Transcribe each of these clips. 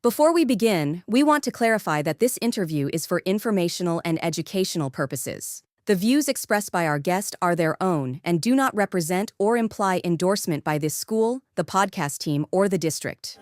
Before we begin, we want to clarify that this interview is for informational and educational purposes. The views expressed by our guest are their own and do not represent or imply endorsement by this school, the podcast team, or the district.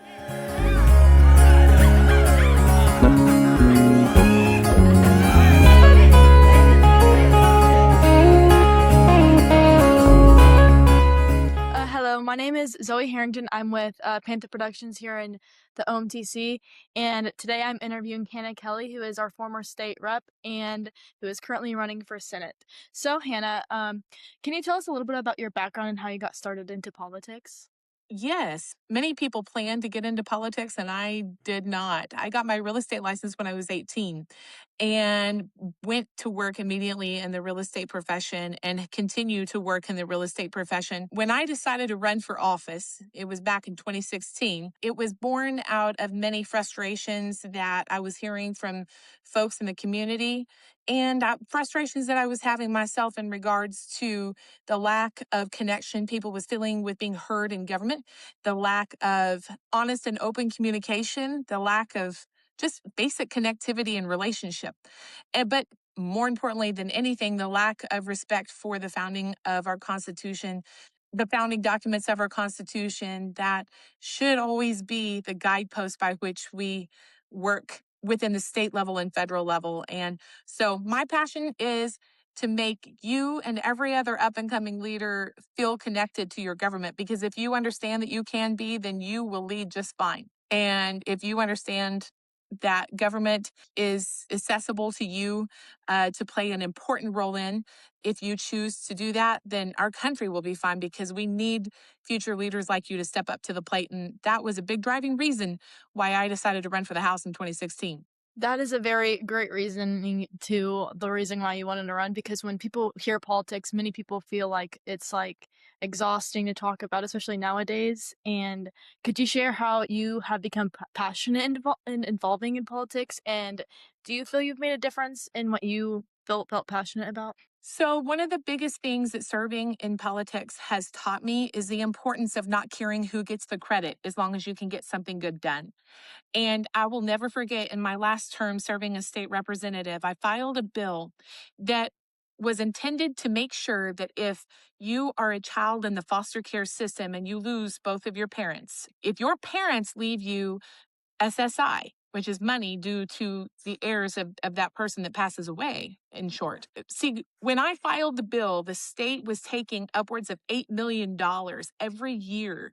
Hello, my name is Zoe Harrington. I'm with Panther Productions here in the OMTC, and today I'm interviewing Hannah Kelly, who is our former state rep and who is currently running for Senate. So, Hannah, can you tell us a little bit about your background and how you got started into politics? Yes, many people plan to get into politics, and I did not. I got my real estate license when I was 18 and went to work immediately in the real estate profession and continue to work in the real estate profession. When I decided to run for office, it was back in 2016. It was born out of many frustrations that I was hearing from folks in the community and frustrations that I was having myself in regards to the lack of connection people was feeling with being heard in government, the lack of honest and open communication, the lack of just basic connectivity and relationship. But more importantly than anything, the lack of respect for the founding of our Constitution, the founding documents of our Constitution that should always be the guidepost by which we work within the state level and federal level. And so my passion is to make you and every other up and coming leader feel connected to your government. Because if you understand that you can be, then you will lead just fine. And if you understand that government is accessible to you to play an important role in, if you choose to do that, then our country will be fine because we need future leaders like you to step up to the plate. And that was a big driving reason why I decided to run for the House in 2016. That is a very great reasoning to the reason why you wanted to run, because when people hear politics, many people feel like it's like exhausting to talk about, especially nowadays. And could you share how you have become passionate in involving in politics? And do you feel you've made a difference in what you felt passionate about? So, one of the biggest things that serving in politics has taught me is the importance of not caring who gets the credit as long as you can get something good done. And I will never forget in my last term serving as state representative, I filed a bill that was intended to make sure that if you are a child in the foster care system and you lose both of your parents, if your parents leave you SSI, which is money due to the heirs of that person that passes away, in short. See, when I filed the bill, the state was taking upwards of $8 million every year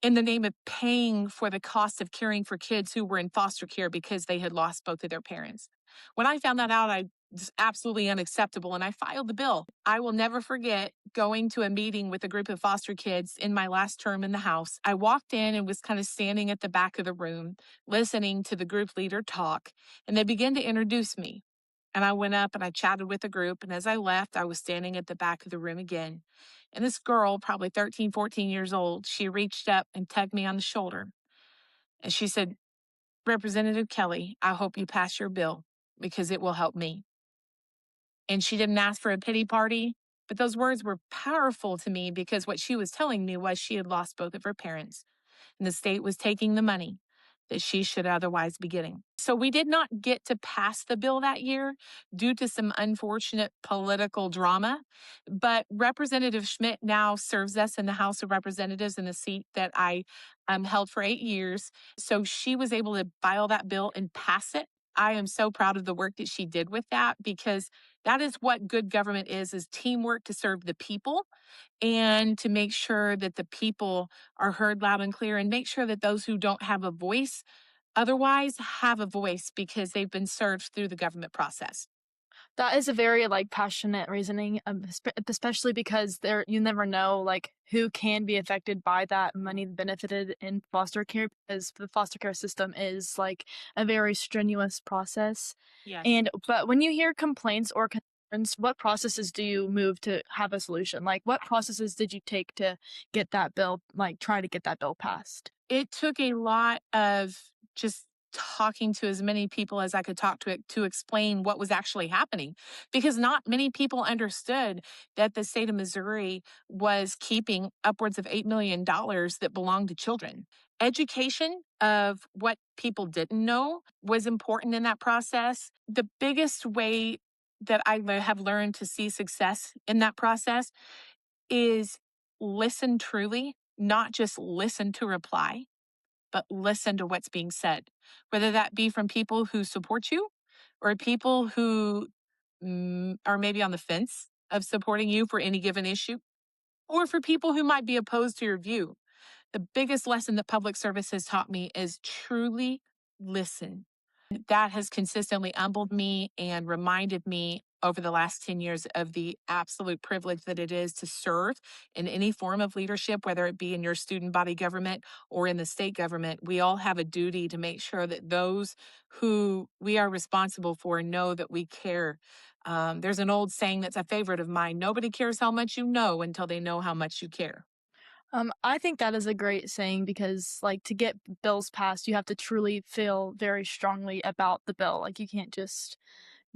in the name of paying for the cost of caring for kids who were in foster care because they had lost both of their parents. When I found that out, I was absolutely unacceptable and I filed the bill. I will never forget going to a meeting with a group of foster kids in my last term in the House. I walked in and was kind of standing at the back of the room, listening to the group leader talk, and they began to introduce me. And I went up and I chatted with the group. And as I left, I was standing at the back of the room again. And this girl, probably 13, 14 years old, she reached up and tugged me on the shoulder. And she said, Representative Kelly, I hope you pass your bill because it will help me. And she didn't ask for a pity party, but those words were powerful to me because what she was telling me was she had lost both of her parents and the state was taking the money that she should otherwise be getting. So we did not get to pass the bill that year due to some unfortunate political drama. But Representative Schmidt now serves us in the House of Representatives in the seat that I held for 8 years. So she was able to file that bill and pass it. I am so proud of the work that she did with that because that is what good government is teamwork to serve the people and to make sure that the people are heard loud and clear and make sure that those who don't have a voice otherwise have a voice because they've been served through the government process. That is a very, like, passionate reasoning, especially because there you never know, like, who can be affected by that money benefited in foster care, because the foster care system is, like, a very strenuous process. Yes. But when you hear complaints or concerns, what processes do you move to have a solution? Like, what processes did you take to get that bill, like, try to get that bill passed? It took a lot of just talking to as many people as I could talk to explain what was actually happening because not many people understood that the state of Missouri was keeping upwards of $8 million that belonged to children. Education of what people didn't know was important in that process. The biggest way that have learned to see success in that process is listen truly, not just listen to reply, but listen to what's being said, whether that be from people who support you or people who are maybe on the fence of supporting you for any given issue, or for people who might be opposed to your view. The biggest lesson that public service has taught me is truly listen. That has consistently humbled me and reminded me over the last 10 years of the absolute privilege that it is to serve in any form of leadership, whether it be in your student body government or in the state government. We all have a duty to make sure that those who we are responsible for know that we care. There's an old saying that's a favorite of mine: nobody cares how much you know until they know how much you care. I think that is a great saying because, like, to get bills passed, you have to truly feel very strongly about the bill. Like, you can't just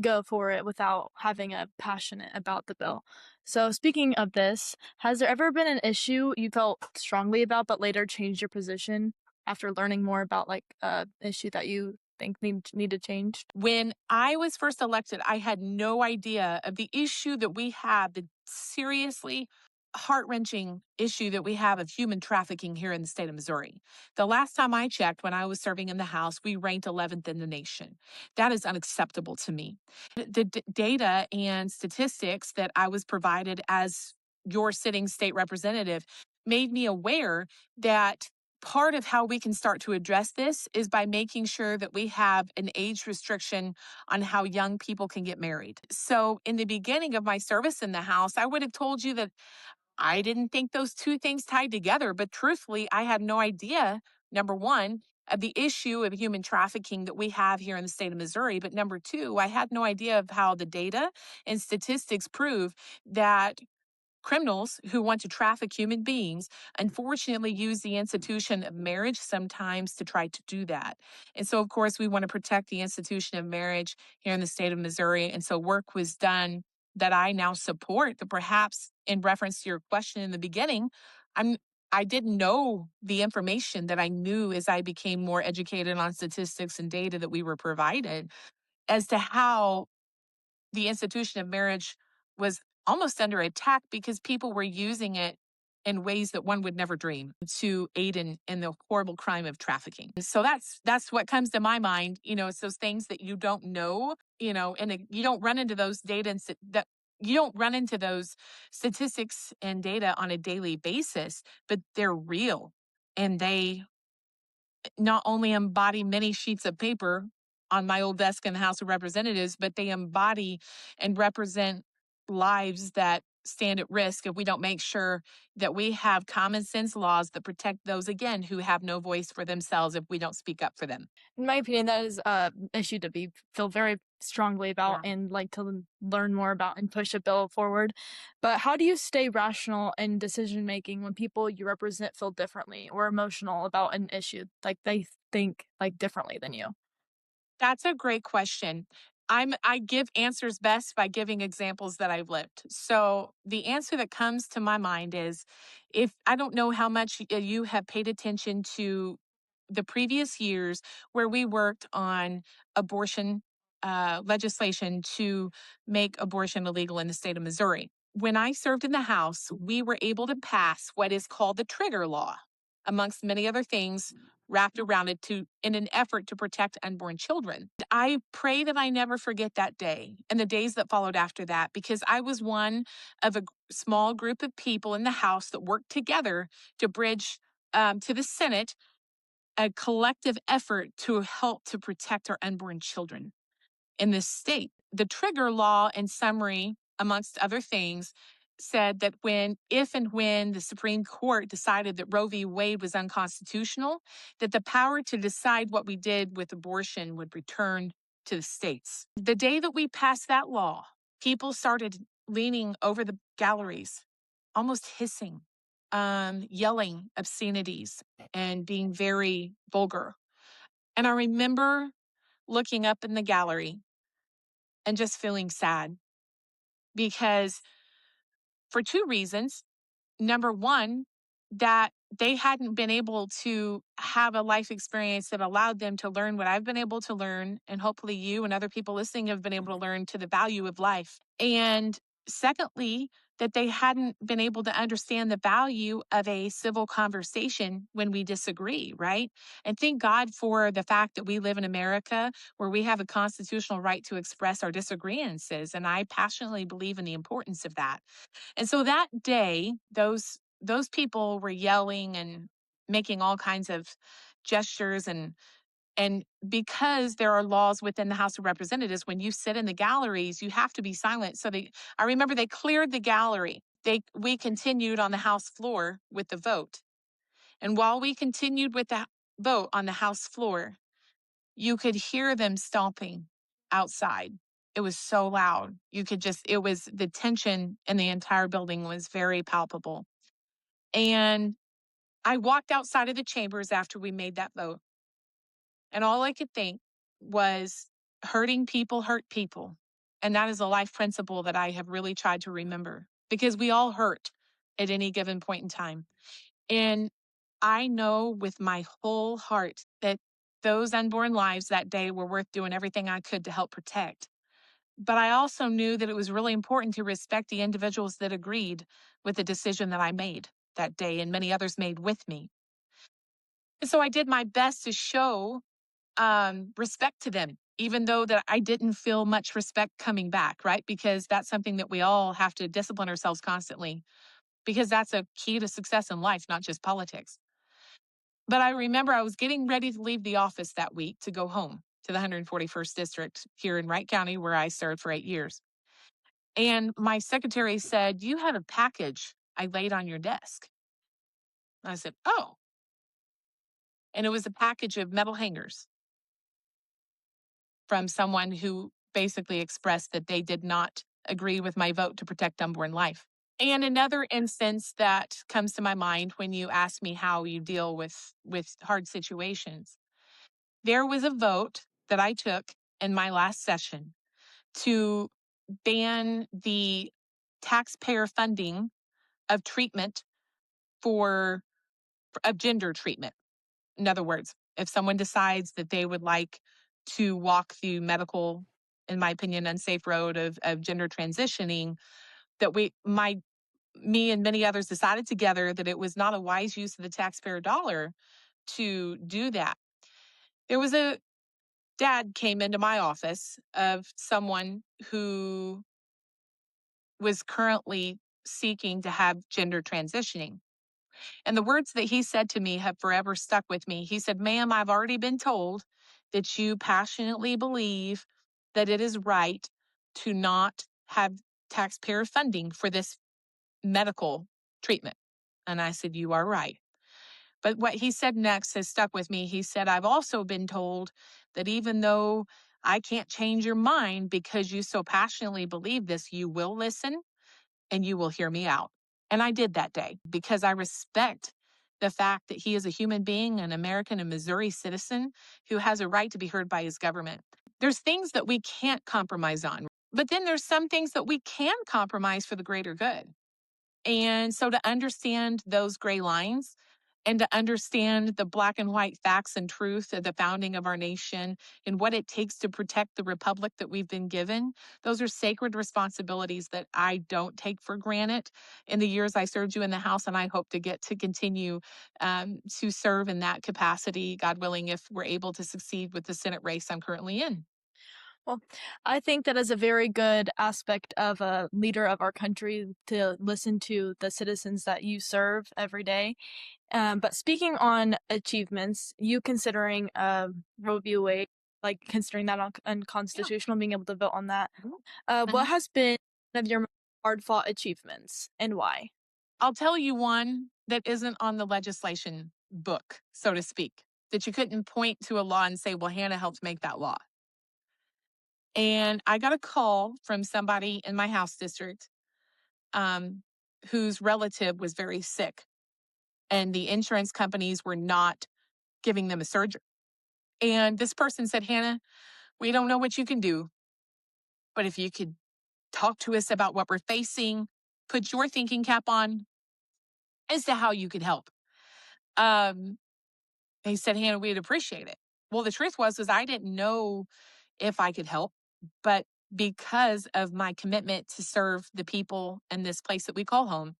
go for it without having a passionate about the bill. So, speaking of this, has there ever been an issue you felt strongly about but later changed your position after learning more about like a issue that you think needed changed? When I was first elected, I had no idea of the issue that we have, the seriously heart wrenching issue that we have of human trafficking here in the state of Missouri. The last time I checked, when I was serving in the House, we ranked 11th in the nation. That is unacceptable to me. The data and statistics that I was provided as your sitting state representative made me aware that part of how we can start to address this is by making sure that we have an age restriction on how young people can get married. So, in the beginning of my service in the House, I would have told you that I didn't think those two things tied together. But truthfully, I had no idea, number one, of the issue of human trafficking that we have here in the state of Missouri. But number two, I had no idea of how the data and statistics prove that criminals who want to traffic human beings unfortunately use the institution of marriage sometimes to try to do that. And so, of course, we want to protect the institution of marriage here in the state of Missouri. And so, work was done that I now support. That perhaps, in reference to your question in the beginning, I'm I didn't know the information that I knew as I became more educated on statistics and data that we were provided as to how the institution of marriage was almost under attack because people were using it in ways that one would never dream to aid in the horrible crime of trafficking. So that's what comes to my mind. It's those things that you don't know, and you don't run into those data that you don't run into those statistics and data on a daily basis, but they're real, and they not only embody many sheets of paper on my old desk in the House of Representatives, but they embody and represent lives that stand at risk if we don't make sure that we have common sense laws that protect those, again, who have no voice for themselves if we don't speak up for them. In my opinion, that is a issue to be feel very strongly about Yeah. and like to learn more about and push a bill forward. But how do you stay rational in decision making when people you represent feel differently or emotional about an issue, like they think like differently than you? That's a great question. I give answers best by giving examples that I've lived. So the answer that comes to my mind is, if I don't know how much you have paid attention to the previous years where we worked on abortion legislation to make abortion illegal in the state of Missouri. When I served in the House, we were able to pass what is called the trigger law, amongst many other things wrapped around it, in an effort to protect unborn children. I pray that I never forget that day and the days that followed after that, because I was one of a small group of people in the House that worked together to bridge to the Senate a collective effort to help to protect our unborn children in this state. The trigger law, in summary, amongst other things, said that if and when the Supreme Court decided that Roe v. Wade was unconstitutional, that the power to decide what we did with abortion would return to the states. The day that we passed that law, people started leaning over the galleries, almost hissing, yelling obscenities, and being very vulgar. And I remember looking up in the gallery and just feeling sad, because for two reasons. Number one, that they hadn't been able to have a life experience that allowed them to learn what I've been able to learn. And hopefully, you and other people listening have been able to learn to the value of life. And secondly, that they hadn't been able to understand the value of a civil conversation when we disagree, right? And thank God for the fact that we live in America where we have a constitutional right to express our disagreements. And I passionately believe in the importance of that. And so that day, those people were yelling and making all kinds of gestures, and because there are laws within the House of Representatives, when you sit in the galleries, you have to be silent. So I remember they cleared the gallery. We continued on the House floor with the vote. And while we continued with the vote on the House floor, you could hear them stomping outside. It was so loud. It was the tension in the entire building was very palpable. And I walked outside of the chambers after we made that vote. And all I could think was hurting people hurt people. And that is a life principle that I have really tried to remember because we all hurt at any given point in time. And I know with my whole heart that those unborn lives that day were worth doing everything I could to help protect. But I also knew that it was really important to respect the individuals that agreed with the decision that I made that day and many others made with me. And so I did my best to show respect to them, even though that I didn't feel much respect coming back, right? Because that's something that we all have to discipline ourselves constantly, because that's a key to success in life, not just politics. But I remember I was getting ready to leave the office that week to go home to the 141st District here in Wright County, where I served for 8 years. And my secretary said, "You have a package I laid on your desk." And I said, "Oh." And it was a package of metal hangers from someone who basically expressed that they did not agree with my vote to protect unborn life. And another instance that comes to my mind when you ask me how you deal with hard situations. There was a vote that I took in my last session to ban the taxpayer funding of treatment for of gender treatment. In other words, if someone decides that they would like to walk the medical, in my opinion, unsafe road of gender transitioning, that me and many others decided together that it was not a wise use of the taxpayer dollar to do that. There was a dad came into my office of someone who was currently seeking to have gender transitioning. And the words that he said to me have forever stuck with me. He said, "Ma'am, I've already been told that you passionately believe that it is right to not have taxpayer funding for this medical treatment." And I said, "You are right." But what he said next has stuck with me. He said, "I've also been told that even though I can't change your mind because you so passionately believe this, you will listen and you will hear me out." And I did that day because I respect the fact that he is a human being, an American and Missouri citizen who has a right to be heard by his government. There's things that we can't compromise on, but then there's some things that we can compromise for the greater good. And so to understand those gray lines and to understand the black and white facts and truth of the founding of our nation and what it takes to protect the republic that we've been given, those are sacred responsibilities that I don't take for granted in the years I served you in the House. And I hope to get to continue to serve in that capacity, God willing, if we're able to succeed with the Senate race I'm currently in. Well, I think that is a very good aspect of a leader of our country to listen to the citizens that you serve every day. But speaking on achievements, you considering Roe v. Wade, like considering that unconstitutional, being able to vote on that, what has been one of your hard fought achievements and why? I'll tell you one that isn't on the legislation book, so to speak, that you couldn't point to a law and say, well, Hannah helped make that law. And I got a call from somebody in my House district whose relative was very sick, and the insurance companies were not giving them a surgery. And this person said, Hannah, we don't know what you can do, but if you could talk to us about what we're facing, put your thinking cap on as to how you could help. Um, he said, Hannah, we'd appreciate it. Well, the truth was I didn't know if I could help, but because of my commitment to serve the people in this place that we call home,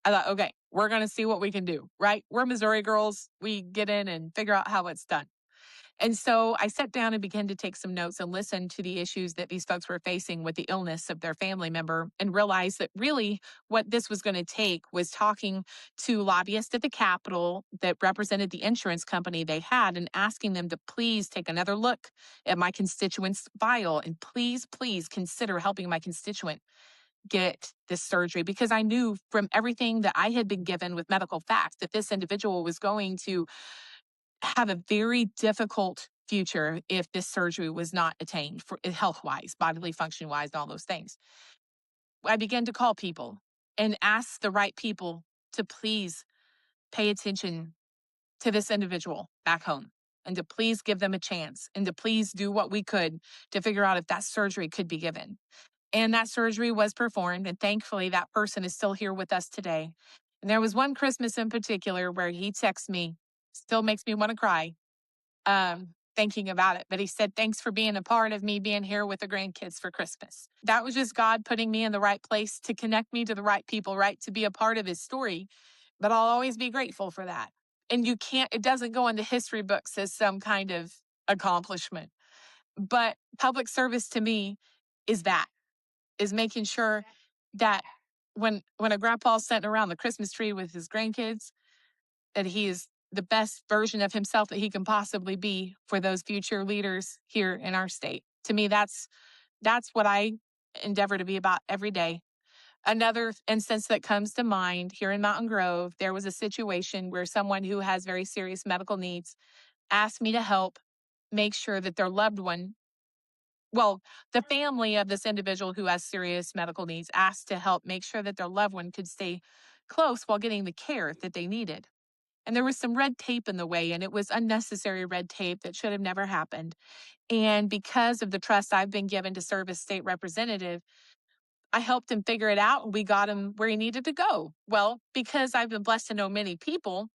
I thought, okay, we're going to see what we can do, right? We're Missouri girls. We get in and figure out how it's done. And so I sat down and began to take some notes and listen to the issues that these folks were facing with the illness of their family member, and realized that really what this was going to take was talking to lobbyists at the Capitol that represented the insurance company they had and asking them to please take another look at my constituent's file and please consider helping my constituent get this surgery, because I knew from everything that I had been given with medical facts that this individual was going to have a very difficult future if this surgery was not attained for health wise, bodily function wise, and all those things. I began to call people and ask the right people to please pay attention to this individual back home, and to please give them a chance, and to please do what we could to figure out if that surgery could be given. And that surgery was performed. And thankfully, that person is still here with us today. And there was one Christmas in particular where he texted me, still makes me want to cry, thinking about it. But he said, thanks for being a part of me being here with the grandkids for Christmas. That was just God putting me in the right place to connect me to the right people, right? To be a part of his story. But I'll always be grateful for that. And it doesn't go into history books as some kind of accomplishment. But public service to me is making sure that when a grandpa's sitting around the Christmas tree with his grandkids, that he is the best version of himself that he can possibly be for those future leaders here in our state. To me, that's what I endeavor to be about every day. Another instance that comes to mind here in Mountain Grove, there was a situation where someone who has very serious medical needs asked me to help make sure that their loved one, well, the family of this individual who has serious medical needs, asked to help make sure that their loved one could stay close while getting the care that they needed. And there was some red tape in the way, and it was unnecessary red tape that should have never happened. And because of the trust I've been given to serve as state representative, I helped him figure it out, and we got him where he needed to go. Well, because I've been blessed to know many people,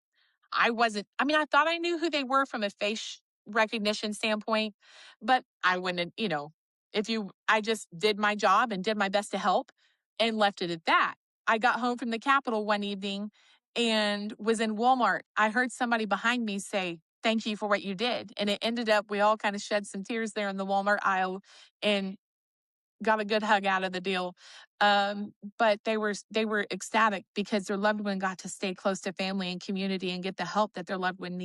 I thought I knew who they were from a face recognition standpoint, but I wouldn't, I just did my job and did my best to help and left it at that. I got home from the Capitol one evening and was in Walmart. I heard somebody behind me say, thank you for what you did. And it ended up, we all kind of shed some tears there in the Walmart aisle and got a good hug out of the deal. But they were ecstatic because their loved one got to stay close to family and community and get the help that their loved one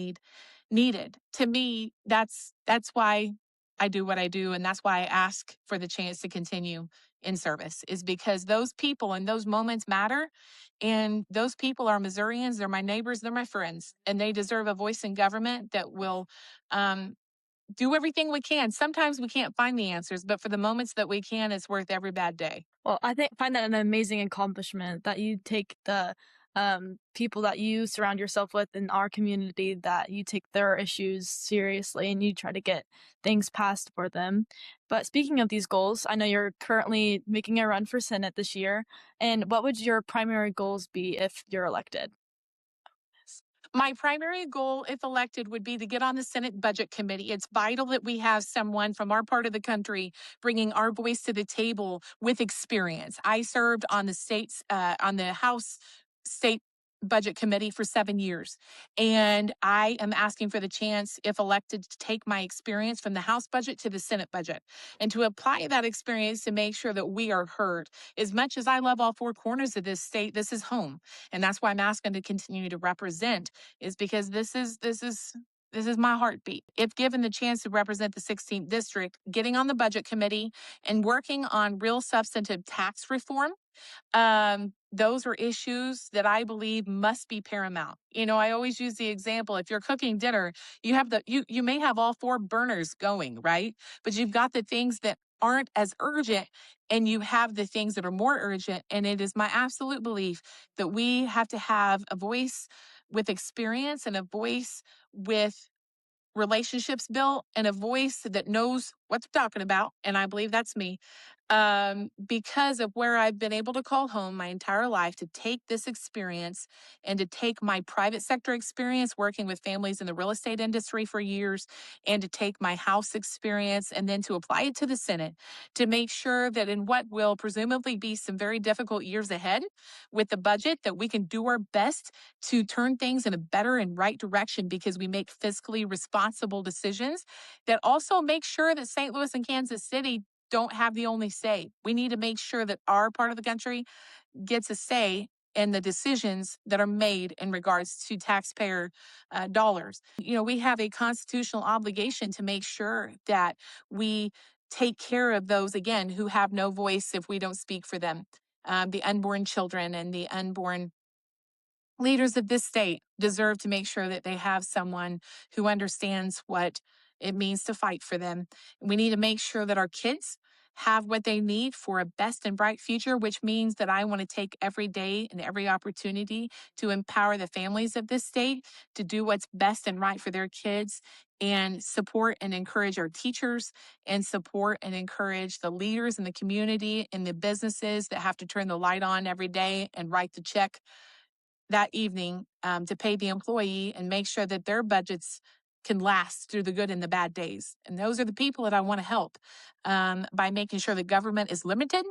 needed. To me, that's why I do what I do, and that's why I ask for the chance to continue in service, is because those people and those moments matter. And those people are Missourians, they're my neighbors, they're my friends, and they deserve a voice in government that will um, do everything we can. Sometimes we can't find the answers, but for the moments that we can, it's worth every bad day. Well, find that an amazing accomplishment that you take the people that you surround yourself with in our community, that you take their issues seriously and you try to get things passed for them. But speaking of these goals, I know you're currently making a run for Senate this year. And what would your primary goals be if you're elected? My primary goal, if elected, would be to get on the Senate Budget Committee. It's vital that we have someone from our part of the country bringing our voice to the table with experience. I served on on the House State Budget Committee for 7 years. And I am asking for the chance, if elected, to take my experience from the House budget to the Senate budget and to apply that experience to make sure that we are heard. As much as I love all four corners of this state, this is home. And that's why I'm asking to continue to represent, is because this is my heartbeat. If given the chance to represent the 16th district, getting on the budget committee and working on real substantive tax reform, those are issues that I believe must be paramount. I always use the example, if you're cooking dinner, you may have all four burners going, right? But you've got the things that aren't as urgent and you have the things that are more urgent. And it is my absolute belief that we have to have a voice with experience and a voice with relationships built and a voice that knows what they're talking about. And I believe that's me. because of where I've been able to call home my entire life to take this experience and to take my private sector experience working with families in the real estate industry for years and to take my house experience and then to apply it to the Senate to make sure that in what will presumably be some very difficult years ahead with the budget that we can do our best to turn things in a better and right direction because we make fiscally responsible decisions that also make sure that St. Louis and Kansas City don't have the only say. We need to make sure that our part of the country gets a say in the decisions that are made in regards to taxpayer dollars. We have a constitutional obligation to make sure that we take care of those, again, who have no voice if we don't speak for them. The unborn children and the unborn leaders of this state deserve to make sure that they have someone who understands what it means to fight for them. We need to make sure that our kids have what they need for a best and bright future, which means that I want to take every day and every opportunity to empower the families of this state to do what's best and right for their kids and support and encourage our teachers and support and encourage the leaders in the community and the businesses that have to turn the light on every day and write the check that evening to pay the employee and make sure that their budgets can last through the good and the bad days. And those are the people that I want to help by making sure the government is limited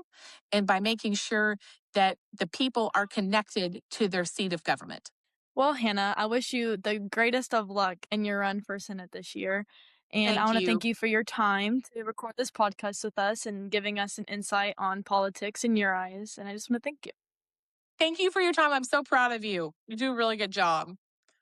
and by making sure that the people are connected to their seat of government. Well, Hannah, I wish you the greatest of luck in your run for Senate this year. And I Thank want to you. thank you for your time to record this podcast with us and giving us an insight on politics in your eyes. And I just want to thank you. Thank you for your time. I'm so proud of you. You do a really good job.